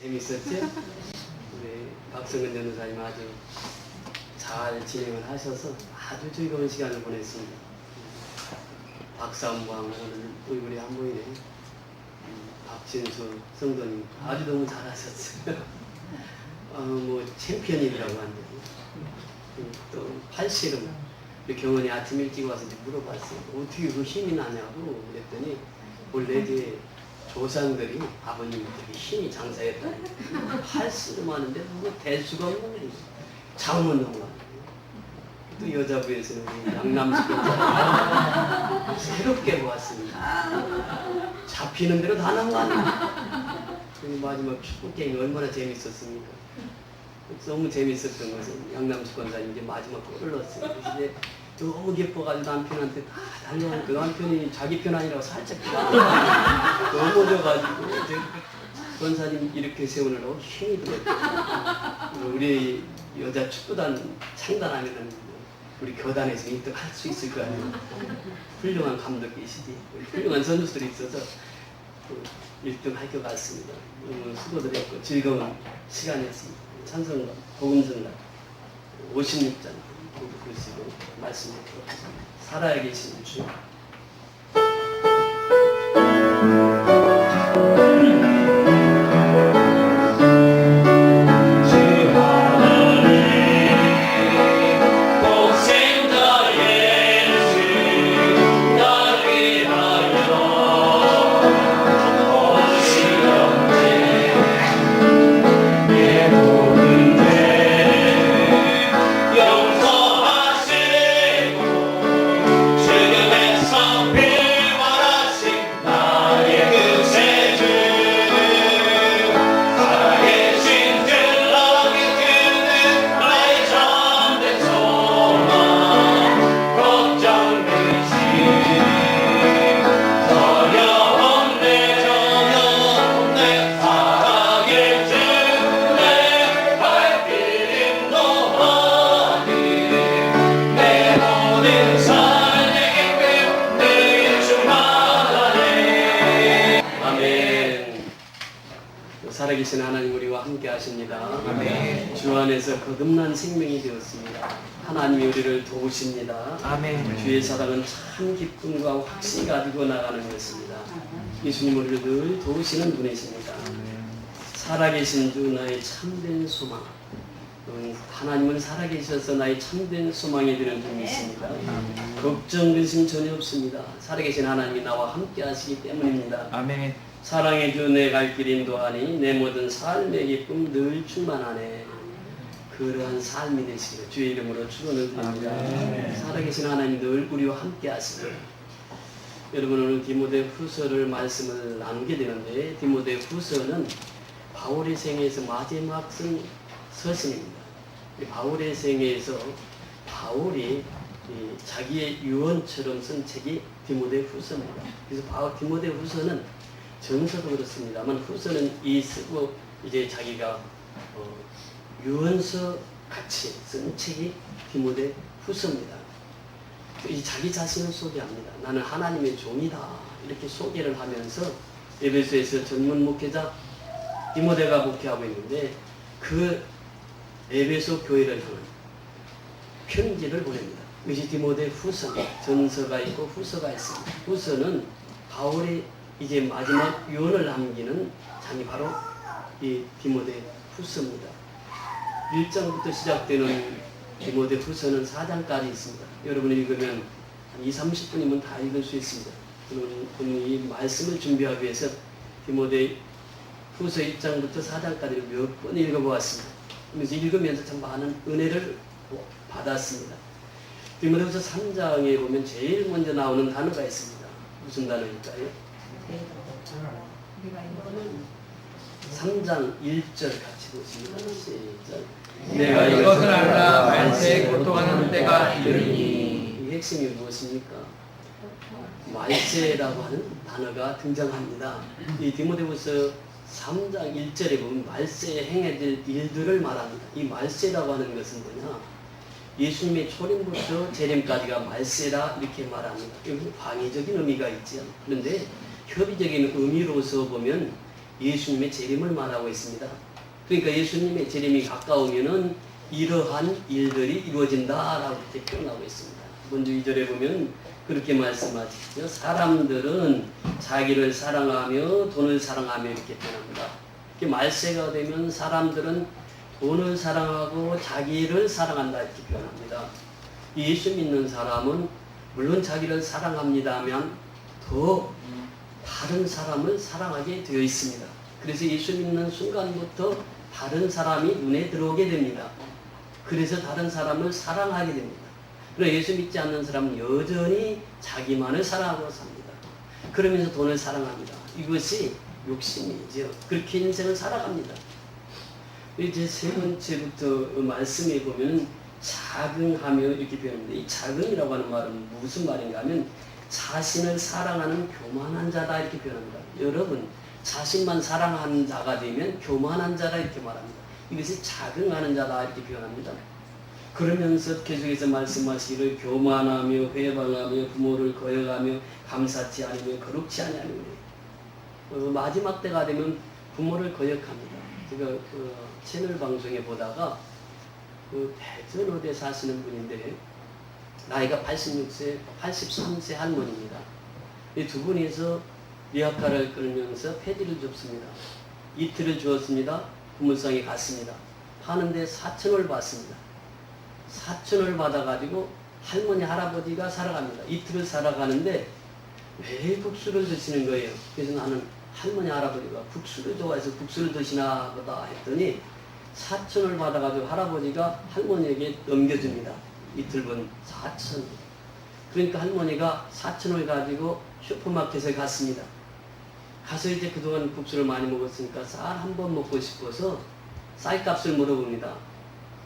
재밌었죠? 우리 박성근 전도사님 아주 잘 진행을 하셔서 아주 즐거운 시간을 보냈습니다. 박삼광 오늘 얼굴이 안 보이네. 박진수 성도님 아주 너무 잘하셨어요. 뭐 챔피언이라고 하는데 또 팔씨름 경원이 아침 일찍 와서 이제 물어봤어요. 어떻게 그 힘이 나냐고 그랬더니 원래 이제 조상들이 아버님 되게 힘이 장사했다. 팔씨름 하는데 뭐 대수가 없는 거예요. 잠은 너무 많아요. 또 여자부에서는 우리 양남수권자 새롭게 보았습니다. 잡히는 대로 다 나온 거 아니에요. 마지막 축구 게임이 얼마나 재밌었습니까? 너무 재밌었던 것은 양남수권자님 이제 마지막 골을 넣었어요. 그래서 이제 너무 기뻐가지고 남편한테 다 달려오고 그 남편이 자기 편 아니라고 살짝 넘어져가지고 이제 권사님 이렇게 세우느라고 힘이 들었죠. 우리 여자 축구단 창단하면은 우리 교단에서 1등 할 수 있을 거 아니에요. 훌륭한 감독이시지. 훌륭한 선수들이 있어서 1등 할 것 같습니다. 너무 수고들 했고 즐거운 시간이었습니다. 찬송가, 복음성가 56장 보시고 말씀 듣도록 하겠습니다. 살아야 계신 주. 살아계신 하나님 우리와 함께 하십니다. 아멘. 주 안에서 거듭난 생명이 되었습니다. 하나님이 우리를 도우십니다. 아멘. 주의 사랑은 참 기쁨과 확신이 가지고 나가는 것입니다. 예수님 우리를 늘 도우시는 분이십니다. 살아계신 주 나의 참된 소망. 하나님은 살아계셔서 나의 참된 소망이 되는 분이십니다. 걱정 근심 전혀 없습니다. 살아계신 하나님이 나와 함께 하시기 때문입니다. 아멘. 사랑의 주 내 갈 길 인도하니 내 모든 삶의 기쁨 늘 충만하네. 그러한 삶이 되시기를 주의 이름으로 축원을 드립니다. 살아계신 하나님 늘 우리와 함께 하시고 여러분 오늘 디모데 후서를 말씀을 나누게 되는데 디모데 후서는 바울의 생애에서 마지막 쓴 서신입니다. 바울의 생애에서 바울이 자기의 유언처럼 쓴 책이 디모데 후서입니다. 그래서 디모데 후서는 전서도 그렇습니다만 후서는 이 쓰고 이제 자기가 유언서 같이 쓴 책이 디모데 후서입니다. 이 자기 자신을 소개합니다. 나는 하나님의 종이다 이렇게 소개를 하면서 에베소에서 전문 목회자 디모데가 목회하고 있는데 그 에베소 교회를 향한 편지를 보냅니다. 이것이 디모데 후서, 전서가 있고 후서가 있습니다. 후서는 바울이 이제 마지막 유언을 남기는 장이 바로 이 디모데 후서입니다. 1장부터 시작되는 디모데 후서는 4장까지 있습니다. 여러분이 읽으면 한 20-30분이면 다 읽을 수 있습니다. 오늘 이 말씀을 준비하기 위해서 디모데 후서 1장부터 4장까지를 몇 번 읽어보았습니다. 그래서 읽으면서 참 많은 은혜를 받았습니다. 디모데 후서 3장에 보면 제일 먼저 나오는 단어가 있습니다. 무슨 단어일까요? 3장 1절 같이 보십니다. 시작. 내가 이것을 알라 말세에 고통하는 때가 이르니. 이 핵심이 무엇입니까? 말세라고 하는 단어가 등장합니다. 이 디모데후서 3장 1절에 보면 말세에 행해질 일들을 말합니다. 이 말세라고 하는 것은 뭐냐? 예수님의 초림부터 재림까지가 말세라 이렇게 말합니다. 여기 광의적인 의미가 있죠. 그런데 협의적인 의미로서 보면 예수님의 재림을 말하고 있습니다. 그러니까 예수님의 재림이 가까우면은 이러한 일들이 이루어진다라고 이렇게 표현하고 있습니다. 먼저 2절에 보면 그렇게 말씀하시죠. 사람들은 자기를 사랑하며 돈을 사랑하며 이렇게 표현합니다. 이렇게 말세가 되면 사람들은 돈을 사랑하고 자기를 사랑한다 이렇게 표현합니다. 예수 믿는 사람은 물론 자기를 사랑합니다만 더 다른 사람을 사랑하게 되어 있습니다. 그래서 예수 믿는 순간부터 다른 사람이 눈에 들어오게 됩니다. 그래서 다른 사람을 사랑하게 됩니다. 그러나 예수 믿지 않는 사람은 여전히 자기만을 사랑하고 삽니다. 그러면서 돈을 사랑합니다. 이것이 욕심이죠. 그렇게 인생을 살아갑니다. 이제 세 번째부터 말씀에 보면 자긍하며 이렇게 표현합니다. 이 자긍이라고 하는 말은 무슨 말인가 하면 자신을 사랑하는 교만한 자다 이렇게 표현합니다. 여러분 자신만 사랑하는 자가 되면 교만한 자다 이렇게 말합니다. 이것이 자긍하는 자다 이렇게 표현합니다. 그러면서 계속해서 말씀하시기를 교만하며 회방하며 부모를 거역하며 감사치 않으며 거룩치 아니하며 마지막 때가 되면 부모를 거역합니다. 제가 채널 방송에 보다가 대전 어디에 사시는 분인데 나이가 86세, 83세 할머니입니다. 이 두 분이서 리아카를 끌면서 패디를 줍습니다. 이틀을 주었습니다. 부물상에 갔습니다. 하는데 4천을 받습니다. 4천을 받아가지고 할머니 할아버지가 살아갑니다. 이틀을 살아가는데 매일 국수를 드시는 거예요. 그래서 나는 할머니 할아버지가 국수를 좋아해서 국수를 드시나 보다 했더니 4천을 받아가지고 할아버지가 할머니에게 넘겨줍니다. 이틀분 4천. 그러니까 할머니가 4천을 가지고 슈퍼마켓에 갔습니다. 가서 이제 그동안 국수를 많이 먹었으니까 쌀 한 번 먹고 싶어서 쌀값을 물어봅니다.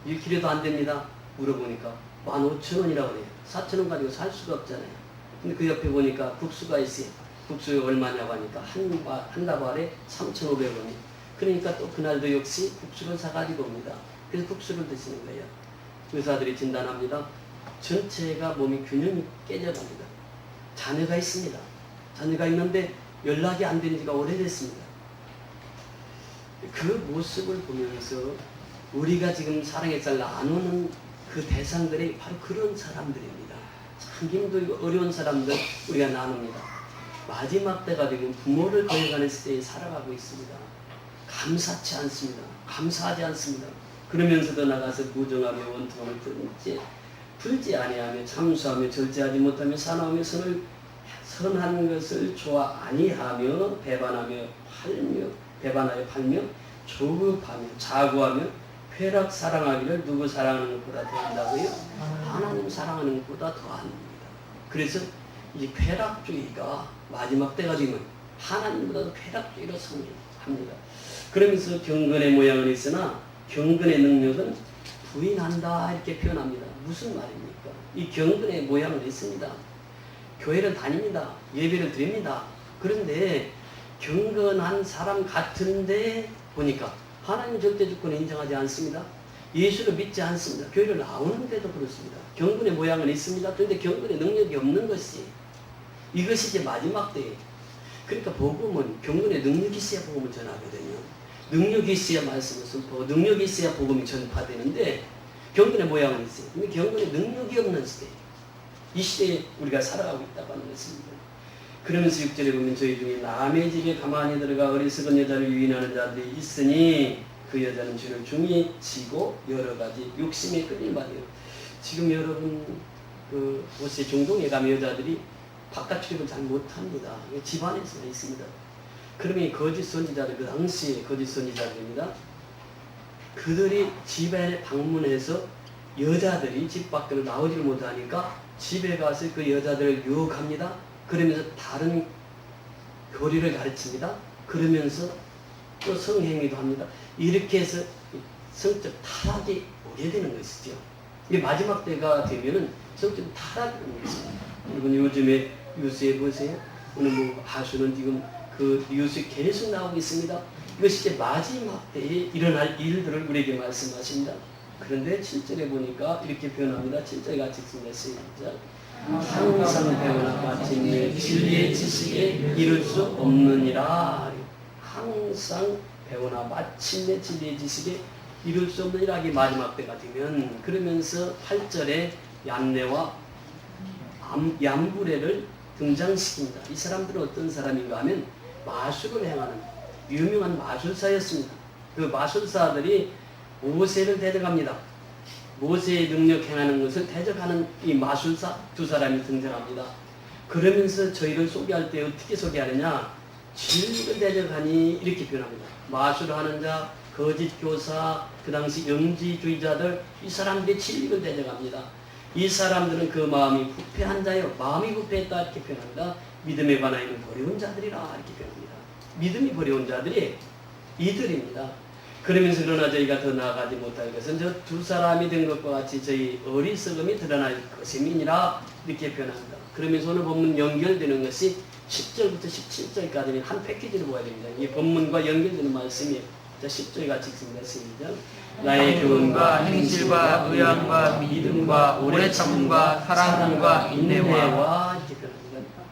1kg도 안 됩니다. 물어보니까 15,000원이라고 그래요. 4,000원 가지고 살 수가 없잖아요. 근데 그 옆에 보니까 국수가 있어요. 국수가 얼마냐고 하니까 한 다발에 3,500원. 그러니까 또 그날도 역시 국수를 사가지고 옵니다. 그래서 국수를 드시는 거예요. 의사들이 진단합니다. 전체가 몸이 균형이 깨져갑니다. 자녀가 있습니다. 자녀가 있는데 연락이 안 된 지가 오래됐습니다. 그 모습을 보면서 우리가 지금 사랑의 쌀 나누는 그 대상들이 바로 그런 사람들입니다. 참 힘들고 어려운 사람들 우리가 나눕니다. 마지막 때가 되면 부모를 거역하는 시대에 살아가고 있습니다. 감사치 않습니다. 감사하지 않습니다. 그러면서도 나가서 부정하며 원통함을 풀지 아니하며 참수하며 절제하지 못하며 사나우며 선한 것을 좋아 아니하며 배반하여 팔며 조급하며 자고하며 쾌락 사랑하기를 누구 사랑하는 것보다 더한다고요? 하나님 사랑하는 것보다 더합니다. 그래서 이 쾌락주의가 마지막 때가 되면 하나님보다도 쾌락주의로 성립합니다. 그러면서 경건의 모양은 있으나 경건의 능력은 부인한다 이렇게 표현합니다. 무슨 말입니까? 이 경건의 모양은 있습니다. 교회를 다닙니다. 예배를 드립니다. 그런데 경건한 사람 같은데 보니까 하나님 절대 주권을 인정하지 않습니다. 예수를 믿지 않습니다. 교회를 나오는데도 그렇습니다. 경건의 모양은 있습니다. 그런데 경건의 능력이 없는 것이 이것이 이제 마지막 때에 그러니까 복음은 경건의 능력이 있어야 복음을 전하거든요. 능력이 있어야 말씀을 선포하고 능력이 있어야 복음이 전파되는데 경건의 모양은 있어요. 근데 경건의 능력이 없는 시대 이 시대에 우리가 살아가고 있다고 하는 것입니다. 그러면서 6절에 보면 저희 중에 남의 집에 가만히 들어가 어리석은 여자를 유인하는 자들이 있으니 그 여자는 죄를 중히 지고 여러 가지 욕심에 끌린 바예요. 지금 여러분 옷의 중동에 가면 여자들이 바깥 출입을 잘 못합니다. 집안에서만 있습니다. 그러면 거짓 선지자들, 그 당시에 거짓 선지자들입니다. 그들이 집에 방문해서 여자들이 집 밖으로 나오지를 못하니까 집에 가서 그 여자들을 유혹합니다. 그러면서 다른 교리를 가르칩니다. 그러면서 또 성행위도 합니다. 이렇게 해서 성적 타락이 오게 되는 것이죠. 이게 마지막 때가 되면은 성적 타락이 오는 것입니다. 여러분 요즘에 뉴스에 보세요. 오늘 하수는 지금 그 뉴스에 계속 나오고 있습니다. 이것이 이제 마지막 때에 일어날 일들을 우리에게 말씀하십니다. 그런데 7절에 보니까 이렇게 표현합니다. 7절에 같이 읽습니다. 시작. 항상 배우나 마침내 진리의 지식에 이를 수 없느니라. 항상 배우나 마침내 진리의 지식에 이룰 수 없는 일하기 마지막 때가 되면 그러면서 8절에 얀네와 얌브레를 등장시킵니다. 이 사람들은 어떤 사람인가 하면 마술을 행하는 유명한 마술사였습니다. 그 마술사들이 모세를 대적합니다. 모세의 능력 행하는 것을 대적하는 이 마술사 두 사람이 등장합니다. 그러면서 저희를 소개할 때 어떻게 소개하느냐, 진리를 대적하니 이렇게 표현합니다. 마술하는 자, 거짓 교사, 그 당시 영지주의자들, 이 사람들이 진리를 대적합니다. 이 사람들은 그 마음이 부패한 자요, 마음이 부패했다 이렇게 표현합니다. 믿음에 관하여는 버려운 자들이라 이렇게 표현합니다. 믿음이 버려운 자들이 이들입니다. 그러면서 그러나 저희가 더 나아가지 못할 것은 저 두 사람이 된 것과 같이 저희 어리석음이 드러날 것임이니라 이렇게 표현합니다. 그러면서 오늘 본문 연결되는 것이 10절부터 17절까지는 한 패키지로 보아야 됩니다. 이 본문과 연결되는 말씀이 10절 같이 읽습니다. 시작. 나의 교훈과 행실과 의향과 믿음과 오래 참음과 사랑과 인내와 이렇게 표현합니다.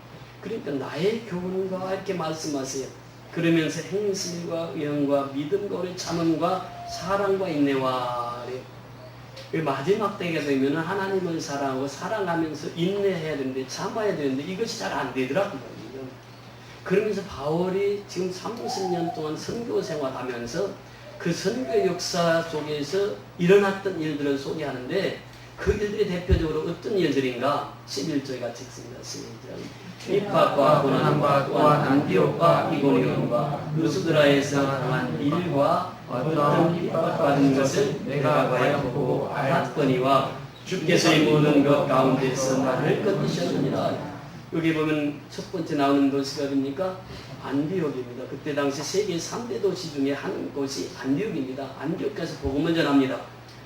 그러니까 나의 교훈과 이렇게 말씀하세요. 그러면서 행실과 의향과 믿음과 오래 참음과 사랑과 인내와 마지막 때가 되면 하나님을 사랑하고 사랑하면서 인내해야 되는데 참아야 되는데 이것이 잘 안 되더라고요. 그러면서 바울이 지금 30년 동안 선교 생활하면서 그 선교 역사 속에서 일어났던 일들을 소개하는데 그 일들이 대표적으로 어떤 일들인가 11절 같이 읽습니다. 입학과 고난과 또한 안디옥과 이고니온과 루스드라에서 당한 일과 어떤 핍박받은 것을 내가 과연 보고 알았거니와 주께서 이 모든 것 가운데서 나를 건지셨느니라. 여기 보면 첫 번째 나오는 도시가 어디입니까? 안디옥입니다. 그때 당시 세계 3대 도시 중에 한 곳이 안디옥입니다. 안디옥에서 복음을 전합니다.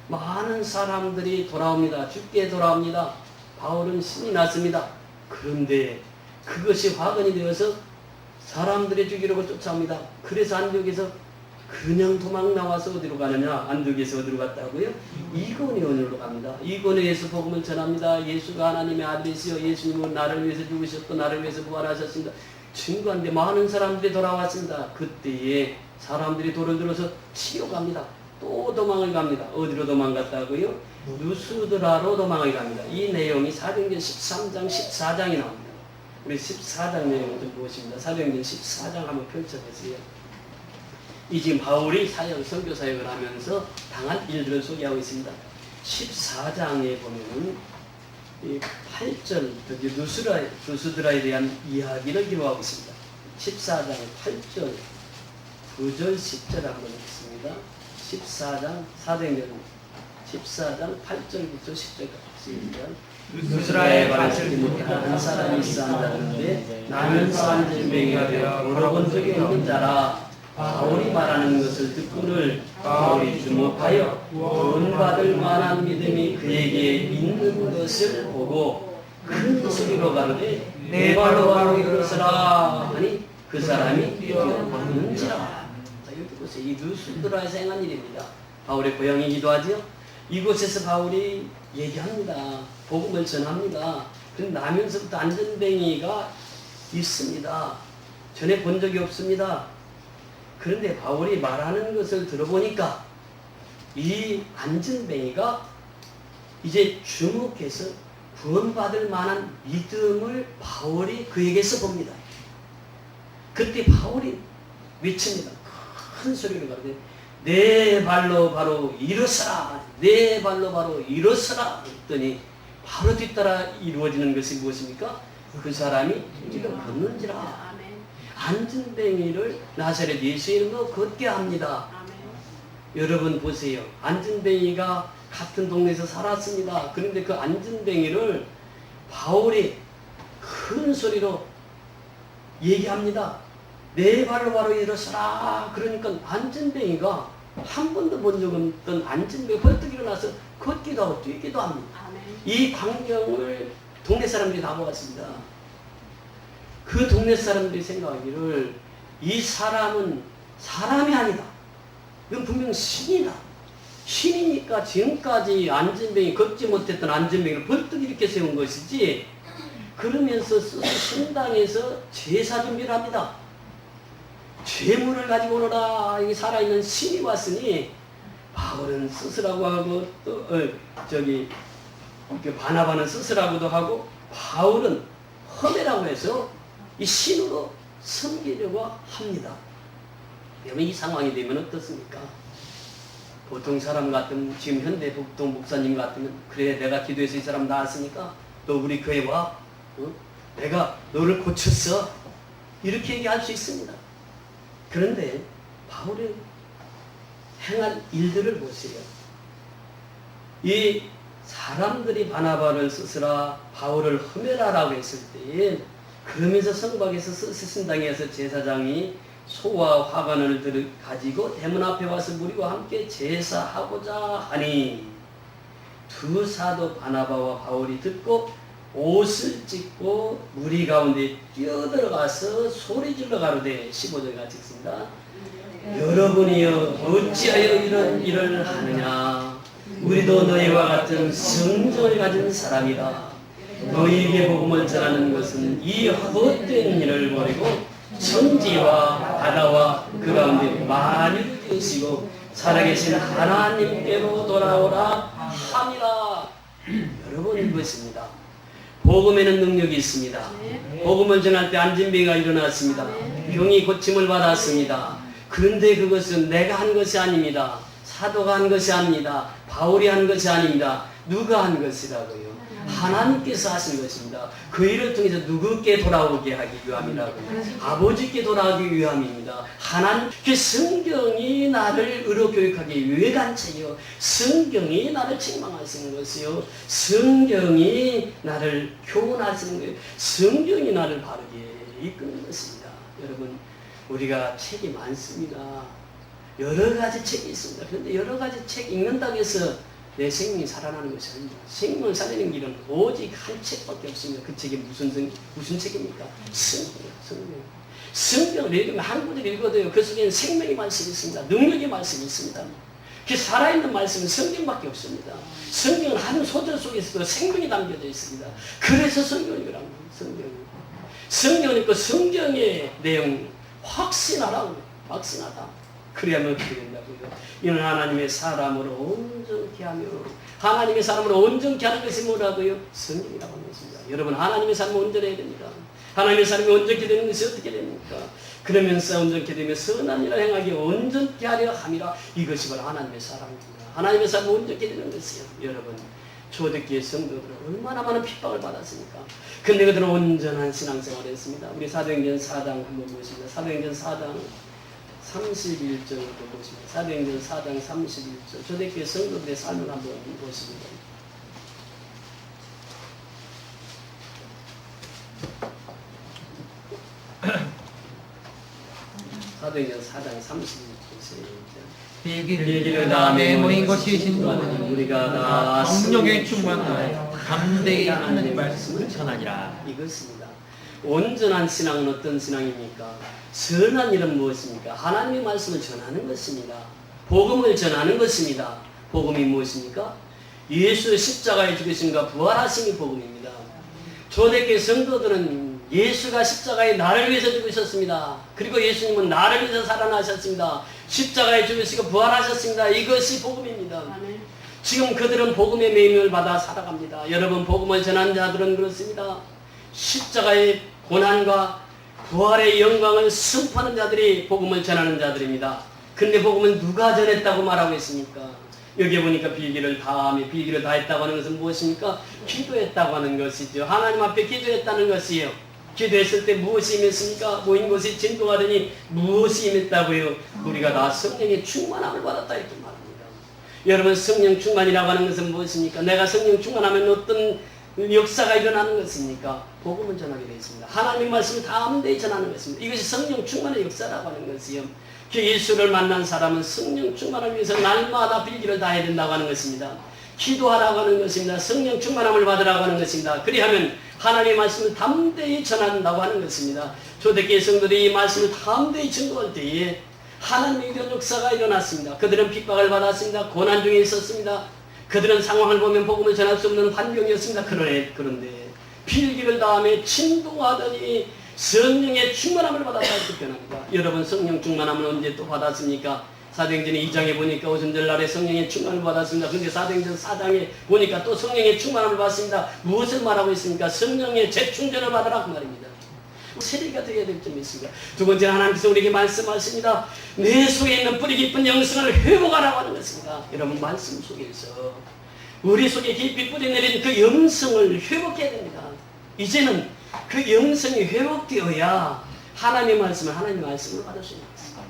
많은 사람들이 돌아옵니다. 주께 돌아옵니다. 바울은 신이 났습니다. 그런데 그것이 화근이 되어서 사람들이 죽이려고 쫓아옵니다. 그래서 안디옥에서 그냥 도망 나와서 어디로 가느냐? 안디옥에서 어디로 갔다고요? 이고니온으로 갑니다. 이고니온에서 복음을 전합니다. 예수가 하나님의 아들이시여 예수님은 나를 위해서 죽으셨고 나를 위해서 부활하셨습니다. 증거한데 많은 사람들이 돌아왔습니다. 그때에 사람들이 돌을 들어서 치러 갑니다. 또 도망을 갑니다. 어디로 도망갔다고요? 누스드라로 도망을 갑니다. 이 내용이 사도행전 13장 14장이 나옵니다. 우리 14장 내용을 좀 보십니다. 사도행전 14장 한번 펼쳐보세요. 이 지금 바울이 선교 사역을 하면서 당한 일들을 소개하고 있습니다. 14장에 보면은 이 8절 누스드라에 대한 이야기를 기록하고 있습니다. 14장 8절 9절 10절 한번 읽겠습니다. 14장 사도행전 14장 8절부터 10절까지 누스라에 받지 못한 한 사람이 있어 한다는데 나는 산질병이가 되어 물어본 적이 없는 자라. 바울이 말하는 것을 듣고는 바울이 주목하여 구원받을 만한 믿음이 그에게 있는 것을 보고 큰 소리로 가르되 내 발로 바로 일어서라 하니 그 사람이 뛰어걷는지라. 여기 보세요. 이 누스드라에서 행한 일입니다. 바울의 고향이기도 하죠. 이곳에서 바울이 얘기합니다. 복음을 전합니다. 그런데 나면서부터 안전뱅이가 있습니다. 전에 본 적이 없습니다. 그런데 바울이 말하는 것을 들어보니까 이 안전뱅이가 이제 주목해서 구원받을 만한 믿음을 바울이 그에게서 봅니다. 그때 바울이 외칩니다. 큰 소리로 가르되 내 발로 바로 일어서라. 내 발로 바로 일어서라. 했더니 바로 뒤따라 이루어지는 것이 무엇입니까? 그 사람이 이를 걷는지라. 안전뱅이를 나사렛 예수 이름으로 걷게 합니다. 여러분 보세요. 안전뱅이가 같은 동네에서 살았습니다. 그런데 그 안전뱅이를 바울이 큰 소리로 얘기합니다. 내 발로 바로 일어서라. 그러니까 안전뱅이가 한 번도 본 적 없던 안전뱅이가 벌떡 일어나서 걷기도 하고 뛰기도 합니다. 이 광경을 동네 사람들이 다 보았습니다. 그 동네 사람들이 생각하기를 이 사람은 사람이 아니다. 이건 분명 신이다. 신이니까 지금까지 안전뱅이 걷지 못했던 안전뱅이를 벌떡 이렇게 세운 죄물을 가지고 오너라. 여기 살아있는 신이 왔으니 바울은 스스라고 하고 또 바나바는 스스라고도 하고 바울은 험해라고 해서 이 신으로 섬기려고 합니다. 여러분 이 상황이 되면 어떻습니까? 보통 사람 같으면 지금 현대 복동 목사님 같으면 그래 내가 기도해서 이 사람 나았으니까 너 우리 교회 와. 내가 너를 고쳤어. 이렇게 얘기할 수 있습니다. 그런데 바울이 행한 일들을 보세요. 이 사람들이 바나바를 쓰으라 바울을 험해라라고 했을 때에 그러면서 성곽에서 스승당에서 제사장이 소와 화관을 가지고 대문 앞에 와서 무리와 함께 제사하고자 하니 두 사도 바나바와 바울이 듣고 옷을 찢고 무리 가운데 뛰어들어가서 소리질러 가로되 15절 같이 읽습니다. 여러분이여 어찌하여 이런 일을 하느냐. 우리도 너희와 같은 성정을 가진 사람이다. 너희에게 복음을 전하는 것은 이 헛된 일을 버리고 천지와 바다와 그 가운데 만유를 띄우시고 살아계신 하나님께로 돌아오라 함이라. 여러분 이것입니다. 복음에는 능력이 있습니다. 복음을 전할 때 안진병이가 일어났습니다. 병이 고침을 받았습니다. 그런데 그것은 내가 한 것이 아닙니다. 사도가 한 것이 아닙니다. 바울이 한 것이 아닙니다. 누가 한 것이라고요? 하나님께서 하신 것입니다. 그 일을 통해서 누구께 돌아오게 하기 위함이라고요. 아버지께 돌아오기 위함입니다. 하나님, 성경이 나를 의로 교육하기 위해 간 책이요. 성경이 나를 책망하시는 것이요. 성경이 나를 교훈하시는 거예요. 성경이 나를 바르게 이끄는 것입니다. 여러분, 우리가 책이 많습니다. 여러 가지 책이 있습니다. 그런데 여러 가지 책 읽는다고 해서 내 생명이 살아나는 것이 아닙니다. 생명을 살리는 길은 오직 한 책밖에 없습니다. 그 책이 무슨 책입니까? 성경. 성경을 읽으면 한 구절 읽어도요. 그 속에는 생명의 말씀이 있습니다. 능력의 말씀이 있습니다. 그 살아있는 말씀은 성경밖에 없습니다. 성경은 한 소절 속에서도 생명이 담겨져 있습니다. 그래서 성경을 읽으라는 거예요. 성경은 읽고 성경의 내용 확신하라고. 확신하다. 그래야만 어떻게 된다고요? 이는 하나님의 사람으로 온전케 하며 하나님의 사람으로 온전케 하는 것이 뭐라고요? 성경이라고 하는 것입니다. 여러분 하나님의 사람은 온전해야 됩니다. 하나님의 사람이 온전케 되는 것이 어떻게 됩니까? 그러면서 온전케 되며 선한 일을 행하기 온전케 하려 함이라. 이것이 바로 하나님의 사람입니다. 하나님의 사람은 온전케 되는 것이요. 여러분 초대교회 성도들은 얼마나 많은 핍박을 받았습니까? 근데 그들은 온전한 신앙생활을 했습니다. 우리 사도행전 4장 한번 보십니다. 사도행전 4장 31절을 보십니다. 사도행전 4장 31절. 초대교회 성도들의 삶을 한번 보십니다. 사도행전 4장 31절. 빌기를 다음에 모인 것이 진도하니 우리가 다 성령에 충만하여 담대히 하나님의 말씀을 전하니라. 이것입니다. 온전한 신앙은 어떤 신앙입니까? 선한 일은 무엇입니까? 하나님의 말씀을 전하는 것입니다. 복음을 전하는 것입니다. 복음이 무엇입니까? 예수의 십자가에 죽으심과 부활하심이 복음입니다. 초대교회 성도들은 예수가 십자가에 나를 위해서 죽으셨습니다. 그리고 예수님은 나를 위해서 살아나셨습니다. 십자가에 죽으시고 부활하셨습니다. 이것이 복음입니다. 지금 그들은 복음의 명령을 받아 살아갑니다. 여러분 복음을 전하는 자들은 그렇습니다. 십자가의 고난과 부활의 영광을 승포하는 자들이 복음을 전하는 자들입니다. 근데 복음은 누가 전했다고 말하고 있습니까? 여기 보니까 빌기를 다 했다고 하는 것은 무엇입니까? 기도했다고 하는 것이죠. 하나님 앞에 기도했다는 것이에요. 기도했을 때 무엇이 임했습니까? 모인 것이 진도가 되니 무엇이 임했다고요? 우리가 다 성령의 충만함을 받았다 이렇게 말합니다. 여러분 성령 충만이라고 하는 것은 무엇입니까? 내가 성령 충만하면 어떤 역사가 일어나는 것입니까? 복음을 전하게 되어 있습니다. 하나님의 말씀을 담대히 전하는 것입니다. 이것이 성령 충만의 역사라고 하는 것이요. 그 예수를 만난 사람은 성령 충만을 위해서 날마다 빌기를 다 해야 된다고 하는 것입니다. 기도하라고 하는 것입니다. 성령 충만함을 받으라고 하는 것입니다. 그리하면 하나님의 말씀을 담대히 전한다고 하는 것입니다. 초대교회 성도들이 이 말씀을 담대히 전도할 때에 하나님의 이런 역사가 일어났습니다. 그들은 핍박을 받았습니다. 고난 중에 있었습니다. 그들은 상황을 보면 복음을 전할 수 없는 환경이었습니다. 그런데 빌기를 다음에 진동하더니 성령의 충만함을 받았다 이렇게 표현합니다. 여러분 성령 충만함을 언제 또 받았습니까? 사도행전 2장에 보니까 오순절날에 성령의 충만을 받았습니다. 그런데 사도행전 4장에 보니까 또 성령의 충만함을 받습니다. 무엇을 말하고 있습니까? 성령의 재충전을 받으라 그 말입니다. 세례가 되어야 될 점이 있습니다. 두 번째는 하나님께서 우리에게 말씀하십니다. 내 속에 있는 뿌리 깊은 영성을 회복하라고 하는 것입니다. 여러분 말씀 속에서 우리 속에 깊이 뿌리 내린 그 영성을 회복해야 됩니다. 이제는 그 영성이 회복되어야 하나님의 말씀을 받을 수 있는 것입니다.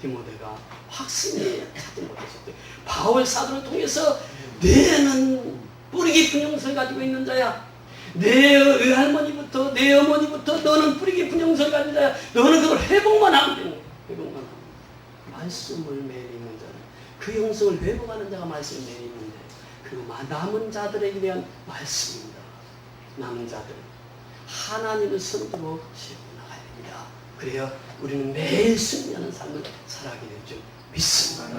디모데가 확신이 찾지 못했었대. 바울 사도를 통해서 너는 뿌리 깊은 영성을 가지고 있는 자야. 내 외할머니부터 내 어머니부터 너는 뿌리 깊은 영성을 가진 자야. 너는 그걸 회복만 하면 되는 거야. 회복만 하면. 말씀을 매일 읽는 자는 그 영성을 회복하는 자가 말씀을 매일 읽는데 그 남은 자들에게 대한 말씀입니다. 남은 자들 하나님을 선두로 세우고 나가야 됩니다. 그래야 우리는 매일 승리하는 삶을 살아가게 될 줄 믿습니다.